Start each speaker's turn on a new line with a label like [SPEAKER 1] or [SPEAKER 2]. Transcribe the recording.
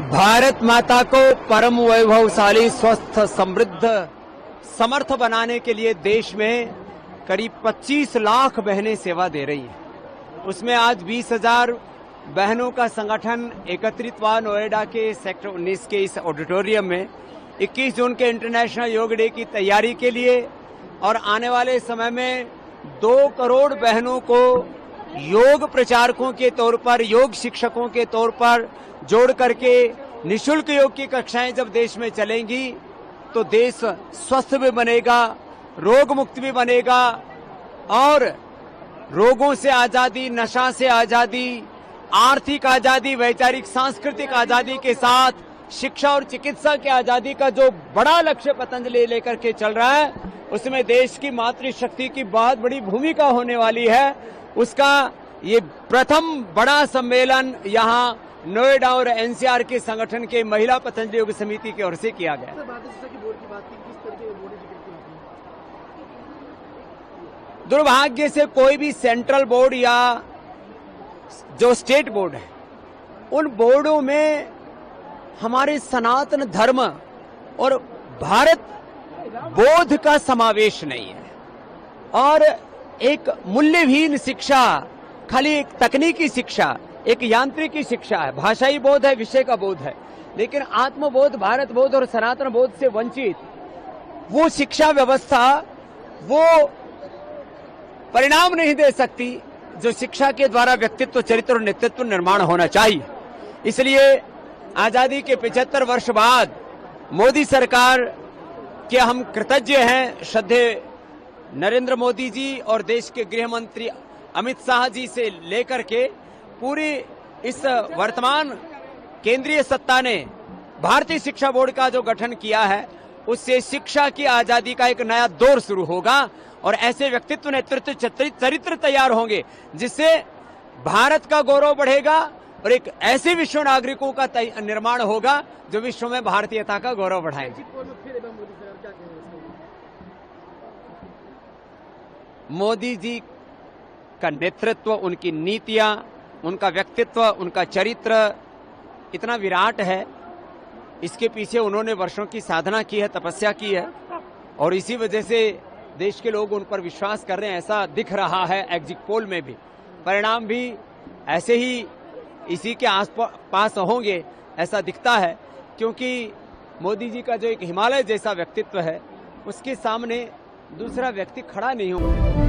[SPEAKER 1] भारत माता को परम वैभवशाली, स्वस्थ, समृद्ध, समर्थ बनाने के लिए देश में करीब 25 लाख बहनें सेवा दे रही हैं। उसमें आज 20,000 बहनों का संगठन एकत्रित हुआ नोएडा के सेक्टर 19 के इस ऑडिटोरियम में 21 जून के इंटरनेशनल योग डे की तैयारी के लिए, और आने वाले समय में 2 करोड़ बहनों को योग प्रचारकों के तौर पर, योग शिक्षकों के तौर पर जोड़ करके निःशुल्क योग की कक्षाएं जब देश में चलेंगी तो देश स्वस्थ भी बनेगा, रोग मुक्त भी बनेगा, और रोगों से आजादी, नशा से आजादी, आर्थिक आजादी, वैचारिक सांस्कृतिक आजादी के साथ शिक्षा और चिकित्सा की आजादी का जो बड़ा लक्ष्य पतंजलि लेकर के चल रहा है, उसमें देश की मातृशक्ति की बहुत बड़ी भूमिका होने वाली है। उसका ये प्रथम बड़ा सम्मेलन यहाँ नोएडा और एनसीआर के संगठन के महिला पतंजलि योग समिति की ओर से किया गया। दुर्भाग्य से कोई भी सेंट्रल बोर्ड या जो स्टेट बोर्ड है, उन बोर्डों में हमारे सनातन धर्म और भारत बोध का समावेश नहीं है, और एक मूल्यहीन शिक्षा, खाली एक तकनीकी शिक्षा, एक यांत्रिकी शिक्षा है, भाषाई बोध है, विषय का बोध है, लेकिन आत्मबोध, भारत बोध और सनातन बोध से वंचित वो शिक्षा व्यवस्था वो परिणाम नहीं दे सकती जो शिक्षा के द्वारा व्यक्तित्व, चरित्र और नेतृत्व निर्माण होना चाहिए। इसलिए आजादी के 75 वर्ष बाद मोदी सरकार के हम कृतज्ञ हैं। श्रद्धेय नरेंद्र मोदी जी और देश के गृह मंत्री अमित शाह जी से लेकर के पूरी इस वर्तमान केंद्रीय सत्ता ने भारतीय शिक्षा बोर्ड का जो गठन किया है, उससे शिक्षा की आजादी का एक नया दौर शुरू होगा, और ऐसे व्यक्तित्व, नेतृत्व, चरित्र तैयार होंगे जिससे भारत का गौरव बढ़ेगा और एक ऐसे विश्व नागरिकों का निर्माण होगा जो विश्व में भारतीयता का गौरव बढ़ाएंगे। मोदी जी का नेतृत्व, उनकी नीतियां, उनका व्यक्तित्व, उनका चरित्र इतना विराट है। इसके पीछे उन्होंने वर्षों की साधना की है, तपस्या की है, और इसी वजह से देश के लोग उन पर विश्वास कर रहे हैं। ऐसा दिख रहा है एग्जिट पोल में भी, परिणाम भी ऐसे ही इसी के आसपास होंगे ऐसा दिखता है, क्योंकि मोदी जी का जो एक हिमालय जैसा व्यक्तित्व है, उसके सामने दूसरा व्यक्ति खड़ा नहीं होगा।